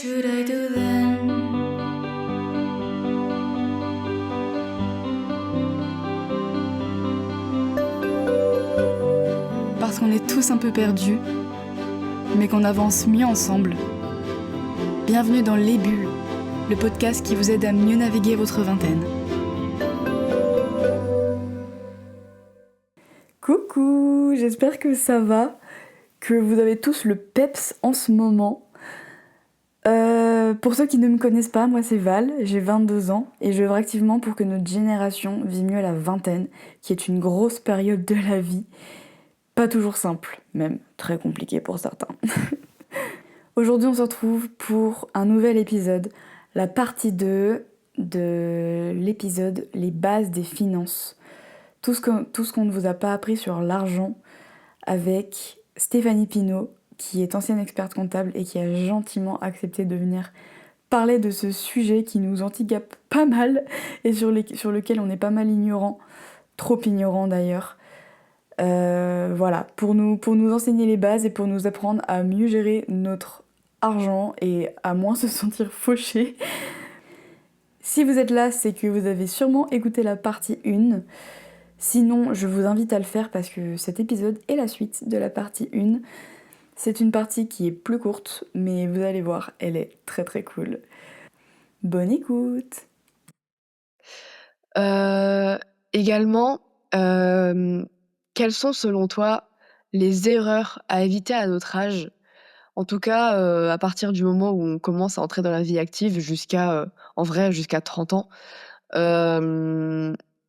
should I do then? Parce qu'on est tous un peu perdus, mais qu'on avance mieux ensemble. Bienvenue dans Les Bulles, le podcast qui vous aide à mieux naviguer votre vingtaine. Coucou, j'espère que ça va, que vous avez tous le peps en ce moment. Pour ceux qui ne me connaissent pas, moi c'est Val, j'ai 22 ans et je œuvre activement pour que notre génération vive mieux à la vingtaine, qui est une grosse période de la vie. Pas toujours simple, même très compliqué pour certains. Aujourd'hui on se retrouve pour un nouvel épisode, la partie 2 de l'épisode Les bases des finances. Tout ce qu'on ne vous a pas appris sur l'argent avec Stéphanie Pinault, qui est ancienne experte comptable et qui a gentiment accepté de venir parler de ce sujet qui nous handicape pas mal et sur lequel on est pas mal ignorant, trop ignorant d'ailleurs. Voilà, pour nous enseigner les bases et pour nous apprendre à mieux gérer notre argent et à moins se sentir fauché. Si vous êtes là, c'est que vous avez sûrement écouté la partie 1. Sinon, je vous invite à le faire parce que cet épisode est la suite de la partie 1. C'est une partie qui est plus courte, mais vous allez voir, elle est très très cool. Bonne écoute! Également, quelles sont selon toi les erreurs à éviter à notre âge? En tout cas, à partir du moment où on commence à entrer dans la vie active jusqu'à 30 ans,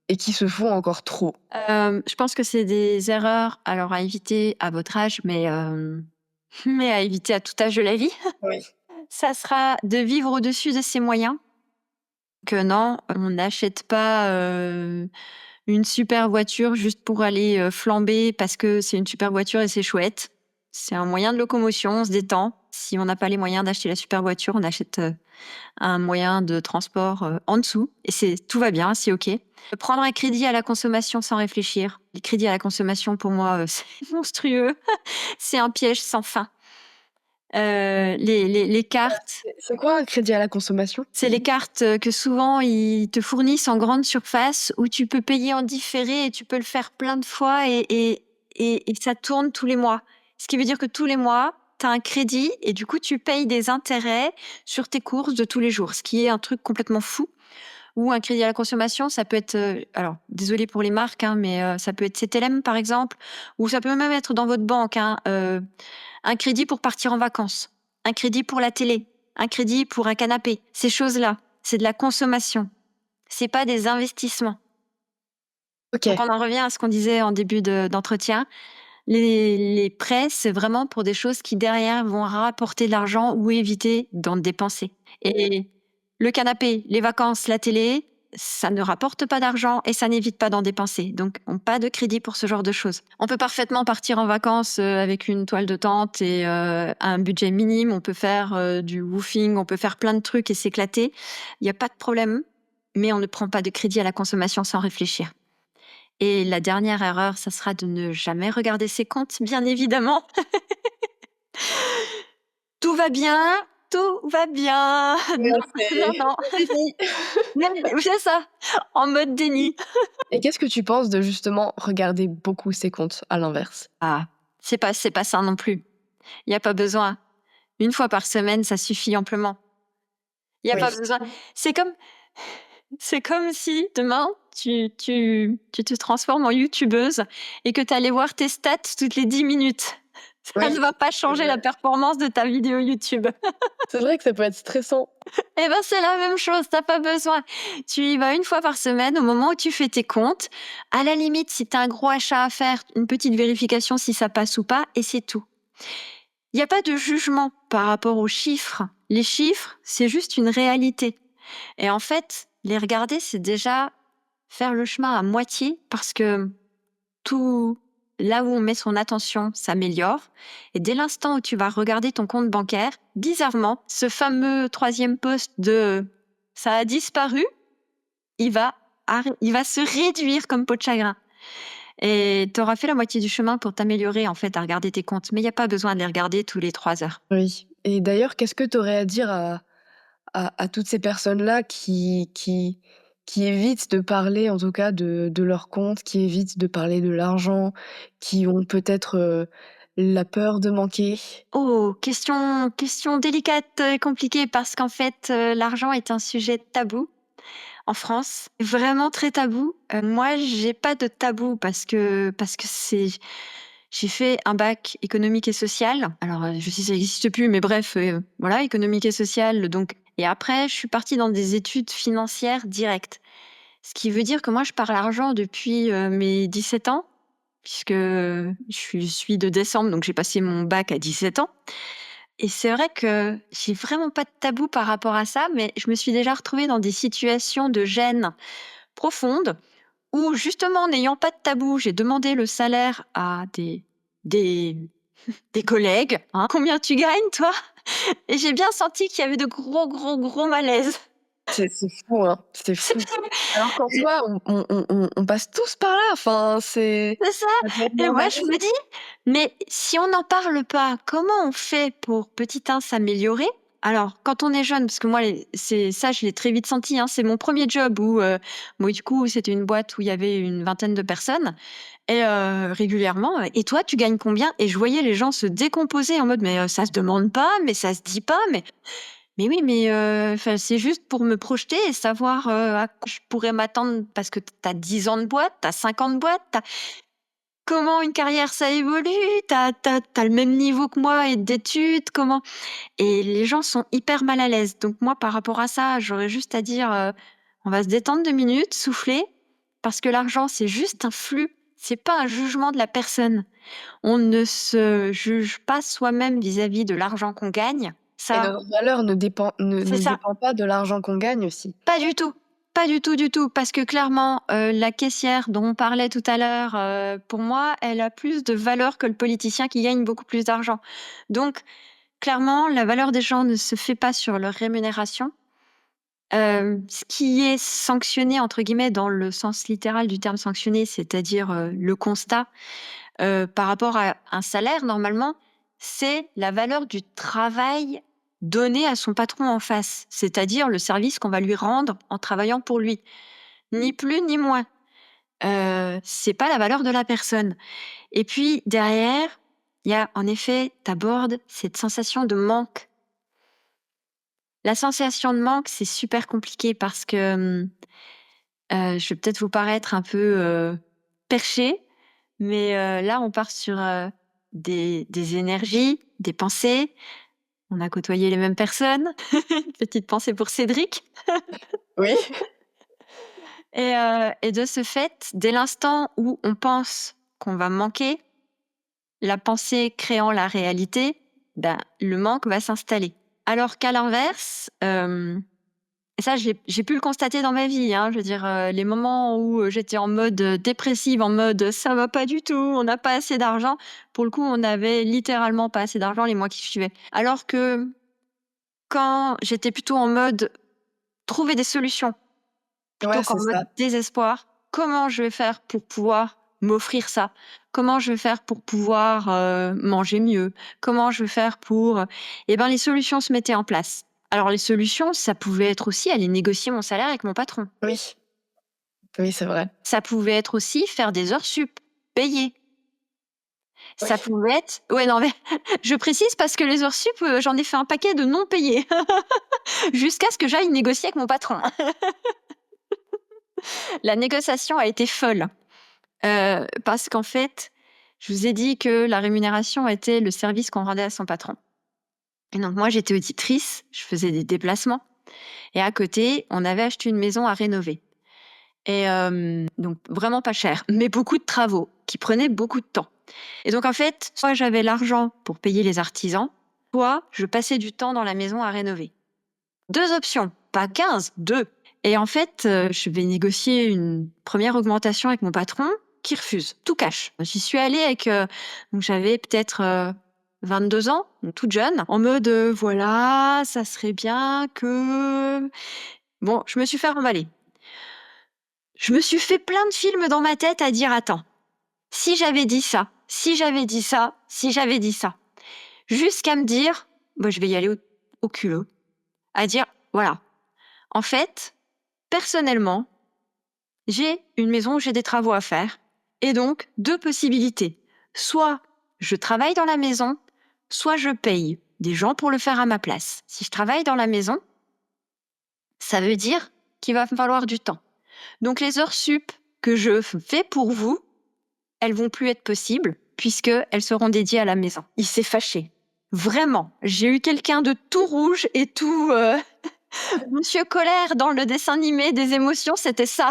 et qui se font encore trop. Je pense que c'est des erreurs alors à éviter à votre âge, mais à éviter à tout âge de la vie. Oui. Ça sera de vivre au-dessus de ses moyens. Que non, on n'achète pas une super voiture juste pour aller flamber parce que c'est une super voiture et c'est chouette. C'est un moyen de locomotion, on se détend. Si on n'a pas les moyens d'acheter la super voiture, on achète un moyen de transport en dessous et tout va bien, c'est ok. Prendre un crédit à la consommation sans réfléchir. Les crédits à la consommation, pour moi, c'est monstrueux. C'est un piège sans fin. Les cartes, C'est quoi un crédit à la consommation? c'est les cartes que souvent ils te fournissent en grande surface où tu peux payer en différé et tu peux le faire plein de fois et ça tourne tous les mois. Ce qui veut dire que tous les mois, tu as un crédit et du coup, tu payes des intérêts sur tes courses de tous les jours, ce qui est un truc complètement fou. Ou un crédit à la consommation, ça peut être, alors désolée pour les marques, hein, mais ça peut être CTLM par exemple, ou ça peut même être dans votre banque, hein, un crédit pour partir en vacances, un crédit pour la télé, un crédit pour un canapé. Ces choses-là, c'est de la consommation. C'est pas des investissements. Ok. Donc on en revient à ce qu'on disait en début d'entretien. Les prêts, c'est vraiment pour des choses qui derrière vont rapporter de l'argent ou éviter d'en dépenser. Et le canapé, les vacances, la télé, ça ne rapporte pas d'argent et ça n'évite pas d'en dépenser. Donc, pas de crédit pour ce genre de choses. On peut parfaitement partir en vacances avec une toile de tente et un budget minime. On peut faire du woofing, on peut faire plein de trucs et s'éclater. Il n'y a pas de problème, mais on ne prend pas de crédit à la consommation sans réfléchir. Et la dernière erreur, ça sera de ne jamais regarder ses comptes, bien évidemment. Tout va bien, tout va bien. Non, non. C'est ça, en mode déni. Et qu'est-ce que tu penses de justement regarder beaucoup ses comptes à l'inverse? Ah, c'est pas ça non plus. Il n'y a pas besoin. Une fois par semaine, ça suffit amplement. Il n'y a Oui. pas besoin. C'est comme si demain, tu te transformes en youtubeuse et que tu allais voir tes stats toutes les 10 minutes. Ça ne va pas changer la performance de ta vidéo YouTube. C'est vrai que ça peut être stressant. Eh ben, c'est la même chose, t'as pas besoin. Tu y vas une fois par semaine au moment où tu fais tes comptes. À la limite, si t'as un gros achat à faire, une petite vérification si ça passe ou pas, et c'est tout. Il n'y a pas de jugement par rapport aux chiffres. Les chiffres, c'est juste une réalité. Et en fait, les regarder, c'est déjà faire le chemin à moitié parce que tout là où on met son attention s'améliore. Et dès l'instant où tu vas regarder ton compte bancaire, bizarrement, ce fameux 3e poste de « ça a disparu », il va se réduire comme peau de chagrin. Et tu auras fait la moitié du chemin pour t'améliorer en fait à regarder tes comptes. Mais il n'y a pas besoin de les regarder tous les 3 heures. Oui. Et d'ailleurs, qu'est-ce que tu aurais à dire à toutes ces personnes-là qui évitent de parler, en tout cas, de leur compte, qui évitent de parler de l'argent, qui ont peut-être la peur de manquer? Oh, question délicate et compliquée parce qu'en fait, l'argent est un sujet tabou en France, vraiment très tabou. Moi, j'ai pas de tabou parce que j'ai fait un bac économique et social. Alors, je sais que ça n'existe plus, mais bref, voilà, économique et social. Donc, et après, je suis partie dans des études financières directes. Ce qui veut dire que moi, je parle argent depuis mes 17 ans, puisque je suis de décembre, donc j'ai passé mon bac à 17 ans. Et c'est vrai que j'ai vraiment pas de tabou par rapport à ça, mais je me suis déjà retrouvée dans des situations de gêne profonde où justement, n'ayant pas de tabou, j'ai demandé le salaire à des, des collègues. Hein. Combien tu gagnes, toi? Et j'ai bien senti qu'il y avait de gros, gros, gros malaises. C'est fou, hein, c'est fou. Alors qu'en soi, on passe tous par là, enfin, C'est ça. ça doit être Et moi, normal. je me dis, mais si on n'en parle pas, comment on fait pour petit 1 s'améliorer? Alors, quand on est jeune, parce que moi, c'est ça, je l'ai très vite senti. Hein, c'est mon premier job où, moi, du coup, c'était une boîte où il y avait une vingtaine de personnes et régulièrement. Et toi, tu gagnes combien? Et je voyais les gens se décomposer en mode, mais ça se demande pas, mais ça se dit pas, mais oui, mais 'fin, c'est juste pour me projeter et savoir à quoi je pourrais m'attendre parce que t'as 10 ans de boîte, t'as 5 ans de boîte, comment une carrière ça évolue, t'as le même niveau que moi et d'études, comment et les gens sont hyper mal à l'aise. Donc moi, par rapport à ça, j'aurais juste à dire, on va se détendre 2 minutes, souffler, parce que l'argent, c'est juste un flux, c'est pas un jugement de la personne. On ne se juge pas soi-même vis-à-vis de l'argent qu'on gagne. Et Ça, notre valeur c'est ne ça. dépend pas de l'argent qu'on gagne aussi. Pas du tout. Pas du tout, du tout. Parce que clairement, la caissière dont on parlait tout à l'heure, pour moi, elle a plus de valeur que le politicien qui gagne beaucoup plus d'argent. Donc, clairement, la valeur des gens ne se fait pas sur leur rémunération. Ce qui est sanctionné, entre guillemets, dans le sens littéral du terme sanctionné, c'est-à-dire le constat par rapport à un salaire, normalement, c'est la valeur du travail donné à son patron en face, c'est-à-dire le service qu'on va lui rendre en travaillant pour lui. Ni plus ni moins. C'est pas la valeur de la personne. Et puis derrière, il y a en effet, tu abordes cette sensation de manque. La sensation de manque, c'est super compliqué parce que je vais peut-être vous paraître un peu perché, mais là, on part sur des énergies, des pensées. On a côtoyé les mêmes personnes. Petite pensée pour Cédric. Oui. Et de ce fait, dès l'instant où on pense qu'on va manquer, la pensée créant la réalité, ben, le manque va s'installer. Alors qu'à l'inverse, et ça, j'ai pu le constater dans ma vie. Hein, je veux dire, les moments où j'étais en mode dépressive, en mode ça va pas du tout, on n'a pas assez d'argent. Pour le coup, on avait littéralement pas assez d'argent les mois qui suivaient. Alors que quand j'étais plutôt en mode trouver des solutions, plutôt Ouais, qu'en c'est mode ça. désespoir, comment je vais faire pour pouvoir m'offrir ça? Comment je vais faire pour pouvoir manger mieux? Comment je vais faire pour... Eh ben, les solutions se mettaient en place. Alors, les solutions, ça pouvait être aussi aller négocier mon salaire avec mon patron. Oui. Oui, c'est vrai. Ça pouvait être aussi faire des heures sup, payées. Oui. Ça pouvait être... Ouais, non, mais je précise parce que les heures sup, j'en ai fait un paquet de non payés. Jusqu'à ce que j'aille négocier avec mon patron. La négociation a été folle. Parce qu'en fait, je vous ai dit que la rémunération était le service qu'on rendait à son patron. Et donc moi, j'étais auditrice, je faisais des déplacements. Et à côté, on avait acheté une maison à rénover. Et donc vraiment pas cher, mais beaucoup de travaux qui prenaient beaucoup de temps. Et donc en fait, soit j'avais l'argent pour payer les artisans, soit je passais du temps dans la maison à rénover. 2 options, pas 15, 2. Et en fait, je vais négocier une première augmentation avec mon patron qui refuse, tout cash. J'y suis allée avec, donc j'avais peut-être 22 ans, donc toute jeune, en mode voilà, ça serait bien que. Bon, je me suis fait remballer. Je me suis fait plein de films dans ma tête à dire attends, si j'avais dit ça, si j'avais dit ça, si j'avais dit ça. Jusqu'à me dire moi, je vais y aller au culot. À dire, voilà, en fait, personnellement, j'ai une maison où j'ai des travaux à faire. Et donc, 2 possibilités. Soit je travaille dans la maison, soit je paye des gens pour le faire à ma place. Si je travaille dans la maison, ça veut dire qu'il va me falloir du temps. Donc les heures sup que je fais pour vous, elles vont plus être possibles puisqu'elles seront dédiées à la maison. Il s'est fâché. Vraiment. J'ai eu quelqu'un de tout rouge et tout Monsieur Colère dans le dessin animé des émotions, c'était ça.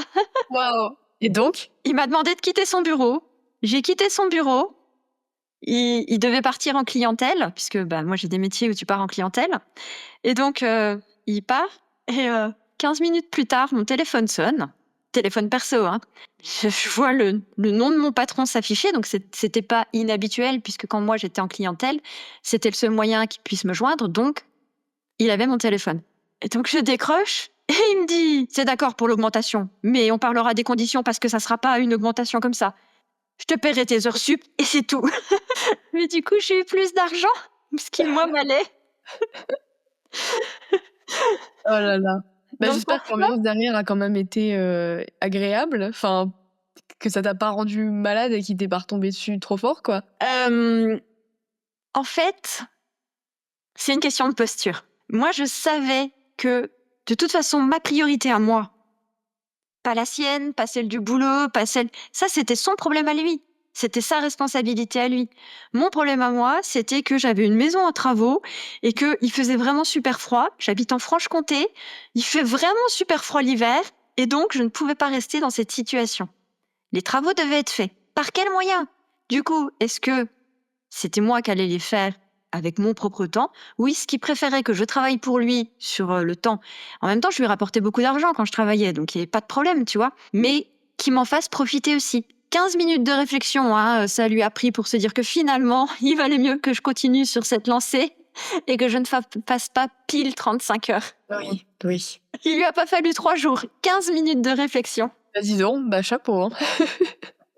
Waouh! Et donc? Il m'a demandé de quitter son bureau. J'ai quitté son bureau. Il devait partir en clientèle, puisque moi j'ai des métiers où tu pars en clientèle. Et donc il part. Et 15 minutes plus tard, mon téléphone sonne. Téléphone perso, hein. Je vois le nom de mon patron s'afficher, donc c'était pas inhabituel, puisque quand moi j'étais en clientèle, c'était le seul moyen qu'il puisse me joindre, donc il avait mon téléphone. Et donc je décroche, et il me dit, c'est d'accord pour l'augmentation, mais on parlera des conditions parce que ça sera pas une augmentation comme ça. Je te paierai tes heures sup et c'est tout. Mais du coup, j'ai eu plus d'argent, ce qui, moi, m'allait. Oh là là. Donc J'espère que l'ambiance derrière a quand même été agréable. Enfin, que ça t'a pas rendu malade et qu'il t'est pas retombé dessus trop fort, quoi. En fait, c'est une question de posture. Moi, je savais que, de toute façon, ma priorité à moi, pas la sienne, pas celle du boulot, pas celle... Ça, c'était son problème à lui. C'était sa responsabilité à lui. Mon problème à moi, c'était que j'avais une maison en travaux et qu'il faisait vraiment super froid. J'habite en Franche-Comté. Il fait vraiment super froid l'hiver et donc je ne pouvais pas rester dans cette situation. Les travaux devaient être faits. Par quel moyen? Du coup, est-ce que c'était moi qui allais les faire avec mon propre temps? Oui, ce qu'il préférait que je travaille pour lui sur le temps. En même temps, je lui rapportais beaucoup d'argent quand je travaillais, donc il n'y avait pas de problème, tu vois. Mais qu'il m'en fasse profiter aussi. 15 minutes de réflexion, hein, ça lui a pris pour se dire que finalement, il valait mieux que je continue sur cette lancée et que je ne fasse pas pile 35 heures. Oui, oui. Il lui a pas fallu 3 jours, 15 minutes de réflexion. Dis donc, chapeau, hein.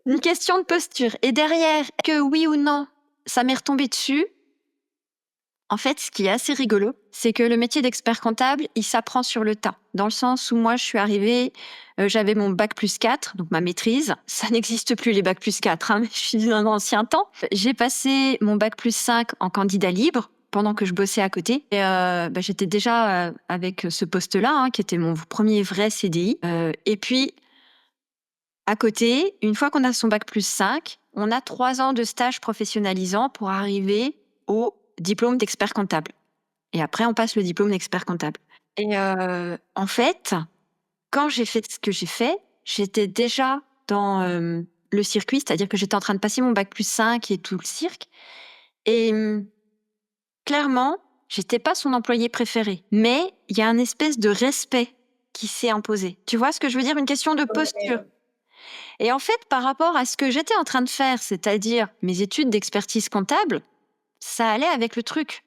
Une question de posture. Et derrière, que oui ou non, ça m'est retombé dessus. En fait, ce qui est assez rigolo, c'est que le métier d'expert comptable, il s'apprend sur le tas. Dans le sens où moi, je suis arrivée, j'avais mon bac plus 4, donc ma maîtrise. Ça n'existe plus les bac plus 4, hein, mais je suis d'un ancien temps. J'ai passé mon bac plus 5 en candidat libre pendant que je bossais à côté. Et j'étais déjà avec ce poste-là, hein, qui était mon premier vrai CDI. Et puis, à côté, une fois qu'on a son bac plus 5, on a 3 ans de stage professionnalisant pour arriver au diplôme d'expert comptable. Et après, on passe le diplôme d'expert comptable. Et en fait, quand j'ai fait ce que j'ai fait, j'étais déjà dans le circuit, c'est-à-dire que j'étais en train de passer mon bac plus 5 et tout le cirque. Et clairement, j'étais pas son employé préféré. Mais il y a un espèce de respect qui s'est imposé. Tu vois ce que je veux dire? Une question de posture. Et en fait, par rapport à ce que j'étais en train de faire, c'est-à-dire mes études d'expertise comptable, ça allait avec le truc.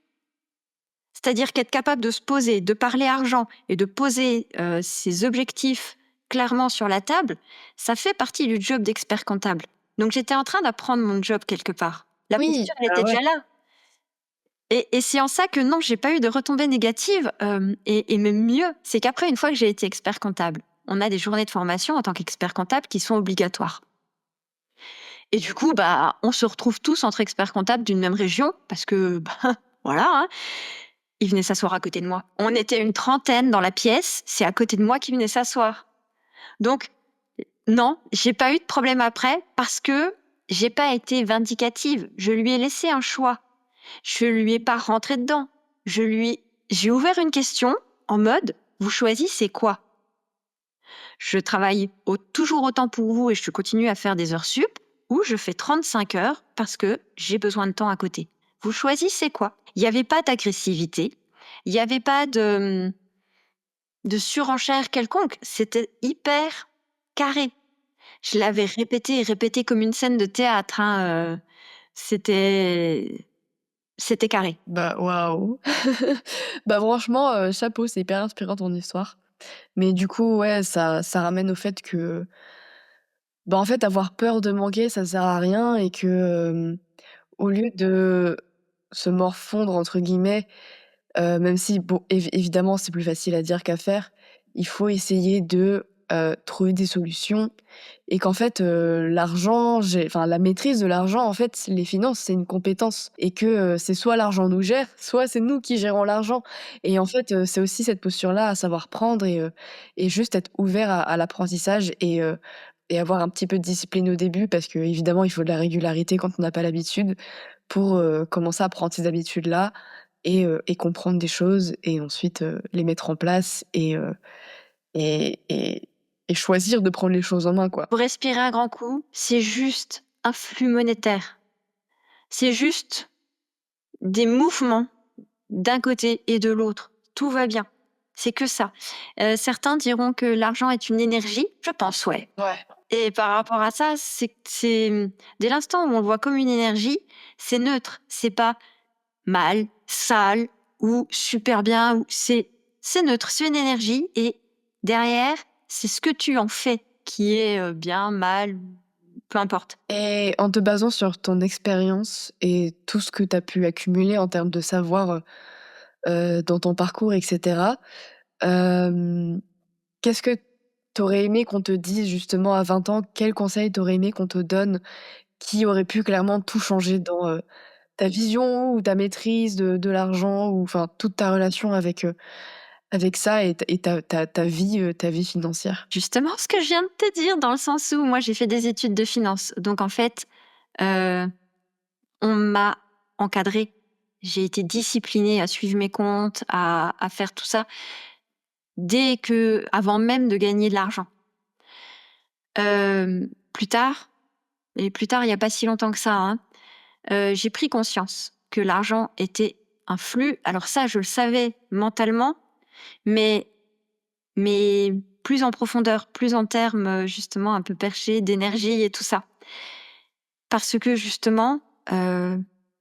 C'est-à-dire qu'être capable de se poser, de parler argent et de poser ses objectifs clairement sur la table, ça fait partie du job d'expert comptable. Donc j'étais en train d'apprendre mon job quelque part. La posture, elle était déjà là. Et c'est en ça que non, j'ai pas eu de retombées négatives. Et même mieux, c'est qu'après, une fois que j'ai été expert comptable, on a des journées de formation en tant qu'expert comptable qui sont obligatoires. Et du coup, on se retrouve tous entre experts comptables d'une même région parce que, voilà, hein, ils venaient s'asseoir à côté de moi. On était une trentaine dans la pièce, c'est à côté de moi qu'ils venaient s'asseoir. Donc, non, j'ai pas eu de problème après parce que j'ai pas été vindicative. Je lui ai laissé un choix. Je lui ai pas rentré dedans. J'ai ouvert une question en mode, vous choisissez quoi? Je travaille toujours autant pour vous et je continue à faire des heures sup, ou je fais 35 heures parce que j'ai besoin de temps à côté. Vous choisissez quoi? Il n'y avait pas d'agressivité, il n'y avait pas de surenchère quelconque, c'était hyper carré. Je l'avais répété et répété comme une scène de théâtre, hein, c'était carré. Waouh. Franchement, chapeau, c'est hyper inspirant ton histoire. Mais du coup, ouais, ça ramène au fait que, en fait, avoir peur de manquer, ça sert à rien et que, au lieu de se «morfondre» entre guillemets, même si bon, évidemment, c'est plus facile à dire qu'à faire. Il faut essayer de, trouver des solutions et qu'en fait, l'argent, la maîtrise de l'argent, en fait, les finances, c'est une compétence et que, c'est soit l'argent nous gère, soit c'est nous qui gérons l'argent et en fait, c'est aussi cette posture-là à savoir prendre et juste être ouvert à l'apprentissage et avoir un petit peu de discipline au début parce qu'évidemment, il faut de la régularité quand on n'a pas l'habitude pour, commencer à prendre ces habitudes-là et comprendre des choses et ensuite, les mettre en place et et et choisir de prendre les choses en main, quoi. Pour respirer un grand coup, c'est juste un flux monétaire. C'est juste des mouvements d'un côté et de l'autre. Tout va bien. C'est que ça. Certains diront que l'argent est une énergie. Je pense, ouais. Ouais. Et par rapport à ça, dès l'instant où on le voit comme une énergie, c'est neutre. C'est pas mal, sale ou super bien. C'est neutre. C'est une énergie et derrière, c'est ce que tu en fais qui est bien, mal, peu importe. Et en te basant sur ton expérience et tout ce que tu as pu accumuler en termes de savoir, dans ton parcours et cetera, hem, qu'est-ce que tu aurais aimé qu'on te dise justement à 20 ans? Quels conseils tu aurais aimé qu'on te donne qui auraient pu clairement tout changer dans, ta vision ou ta maîtrise de l'argent ou enfin toute ta relation avec ça et ta vie financière? Justement, ce que je viens de te dire, dans le sens où moi j'ai fait des études de finance. Donc en fait, euh, on m'a encadrée. J'ai été disciplinée à suivre mes comptes, à faire tout ça, avant même de gagner de l'argent. Plus tard, il n'y a pas si longtemps que ça, hein, j'ai pris conscience que l'argent était un flux. Alors ça, je le savais mentalement, mais, mais plus en profondeur, plus en termes justement un peu perchés d'énergie et tout ça. Parce que justement,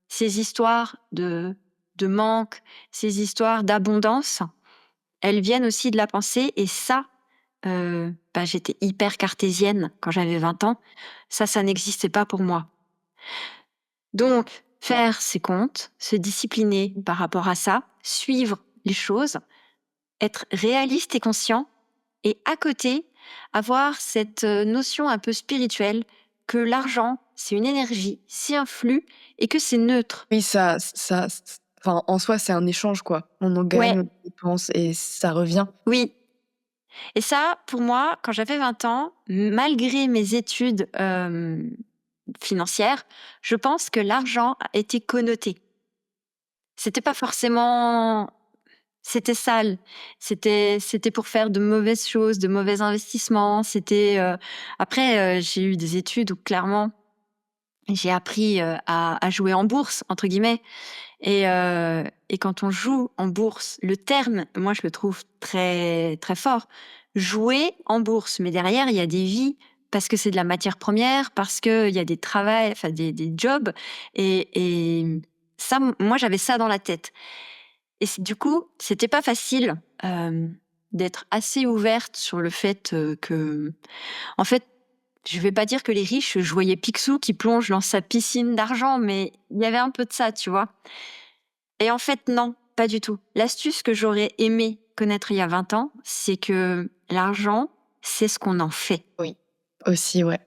ces histoires de manque, ces histoires d'abondance, elles viennent aussi de la pensée et ça, j'étais hyper cartésienne quand j'avais 20 ans. Ça n'existait pas pour moi. Donc, faire ses comptes, se discipliner par rapport à ça, suivre les choses, être réaliste et conscient et à côté, avoir cette notion un peu spirituelle que l'argent, c'est une énergie, c'est un flux et que c'est neutre. Oui, enfin, en soi, c'est un échange, quoi. On en gagne, Ouais, on dépense et ça revient. oui. Et ça, pour moi, quand j'avais 20 ans, malgré mes études financières, je pense que l'argent a été connoté. C'était pas forcément. C'était sale. C'était pour faire de mauvaises choses, de mauvais investissements. Après, j'ai eu des études où clairement j'ai appris à jouer en bourse entre guillemets. Et quand on joue en bourse, le terme, moi je le trouve très très fort. Jouer en bourse, mais derrière il y a des vies parce que c'est de la matière première, parce que il y a des travails, enfin des jobs. Et ça, moi j'avais ça dans la tête. Et du coup, c'était pas facile d'être assez ouverte sur le fait que, en fait, je vais pas dire que les riches, je voyais Picsou qui plonge dans sa piscine d'argent, mais il y avait un peu de ça, tu vois. Et en fait, non, pas du tout. L'astuce que j'aurais aimé connaître il y a 20 ans, c'est que l'argent, c'est ce qu'on en fait. Oui. Aussi, ouais.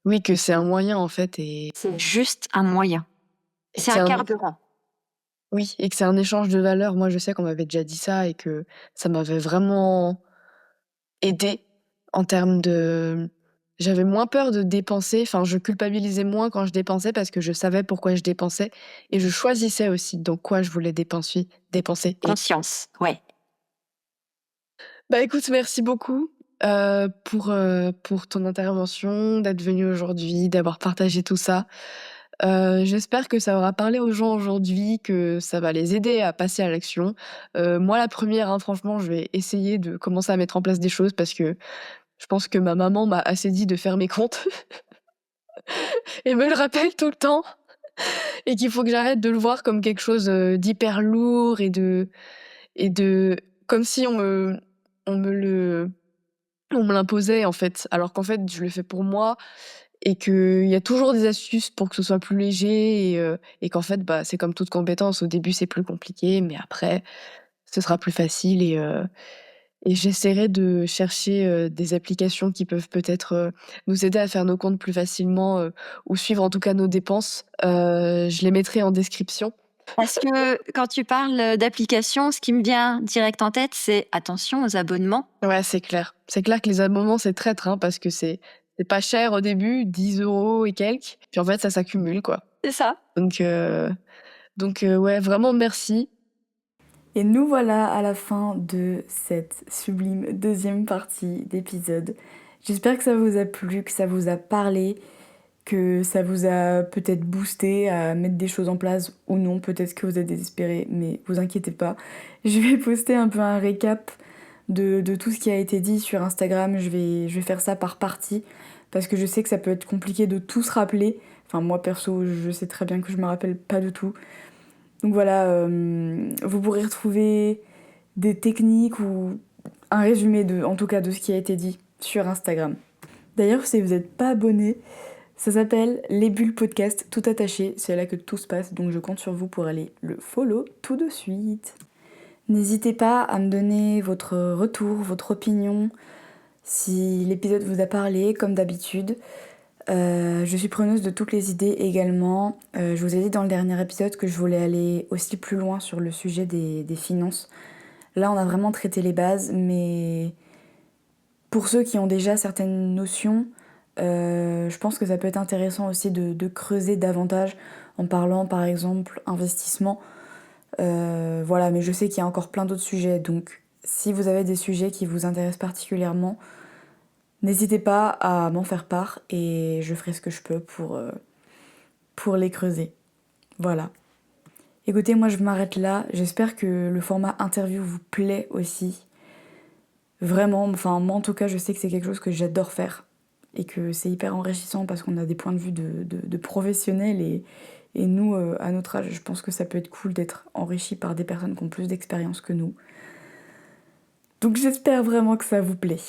Oui, que c'est un moyen, en fait C'est juste un moyen. et que C'est c'est un un carburant. oui et que c'est un échange de valeurs. Moi, je sais qu'on m'avait déjà dit ça et que ça m'avait vraiment aidée en termes de j'avais moins peur de dépenser, enfin, je culpabilisais moins quand je dépensais parce que je savais pourquoi je dépensais et je choisissais aussi dans quoi je voulais dépenser et Conscience, ouais. bah, écoute, merci beaucoup, pour ton intervention, d'être venue aujourd'hui, d'avoir partagé tout ça. J'espère que ça aura parlé aux gens aujourd'hui, que ça va les aider à passer à l'action. Moi la première, hein, franchement, je vais essayer de commencer à mettre en place des choses parce que je pense que ma maman m'a assez dit de faire mes comptes et me le rappelle tout le temps et qu'il faut que j'arrête de le voir comme quelque chose, d'hyper lourd et de comme si on me le on me l'imposait, en fait. Alors qu'en fait, je le fais pour moi et qu'il y a toujours des astuces pour que ce soit plus léger et qu'en fait, bah, c'est comme toute compétence. Au début, c'est plus compliqué, mais après, ce sera plus facile et j'essaierai de chercher, des applications qui peuvent peut-être, nous aider à faire nos comptes plus facilement, ou suivre en tout cas nos dépenses. Je les mettrai en description. Parce que quand tu parles d'applications, ce qui me vient direct en tête, c'est attention aux abonnements. Ouais, c'est clair. C'est clair que les abonnements, c'est traître, hein, parce que c'est pas cher au début, 10 € et quelques, puis en fait, ça s'accumule, quoi. C'est ça. Donc ouais, vraiment merci. Et nous voilà à la fin de cette sublime deuxième partie d'épisode. J'espère que ça vous a plu, que ça vous a parlé, que ça vous a peut-être boosté à mettre des choses en place ou non. Peut-être que vous êtes désespéré, mais vous inquiétez pas. Je vais poster un peu un récap de tout ce qui a été dit sur Instagram. Je vais faire ça par partie parce que je sais que ça peut être compliqué de tout se rappeler. Enfin, moi perso, je sais très bien que je me rappelle pas du tout. Donc voilà, vous pourrez retrouver des techniques ou un résumé en tout cas de ce qui a été dit sur Instagram. D'ailleurs, si vous n'êtes pas abonné, ça s'appelle Les Bulles Podcast, tout attaché. C'est là que tout se passe, donc je compte sur vous pour aller le follow tout de suite. N'hésitez pas à me donner votre retour, votre opinion, si l'épisode vous a parlé, comme d'habitude. Je suis preneuse de toutes les idées également. Je vous ai dit dans le dernier épisode que je voulais aller aussi plus loin sur le sujet des finances. Là, on a vraiment traité les bases, mais pour ceux qui ont déjà certaines notions, je pense que ça peut être intéressant aussi de creuser davantage en parlant par exemple investissement. Voilà, mais je sais qu'il y a encore plein d'autres sujets, donc si vous avez des sujets qui vous intéressent particulièrement, n'hésitez pas à m'en faire part et je ferai ce que je peux pour les creuser. Voilà. Écoutez, moi je m'arrête là. J'espère que le format interview vous plaît aussi. Vraiment, enfin moi en tout cas je sais que c'est quelque chose que j'adore faire et que c'est hyper enrichissant parce qu'on a des points de vue de professionnels et nous, à notre âge, je pense que ça peut être cool d'être enrichi par des personnes qui ont plus d'expérience que nous. Donc j'espère vraiment que ça vous plaît.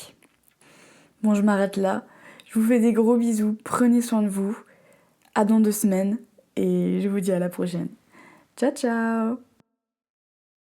Bon, je m'arrête là. Je vous fais des gros bisous. Prenez soin de vous. À dans 2 semaines. Et je vous dis à la prochaine. Ciao, ciao!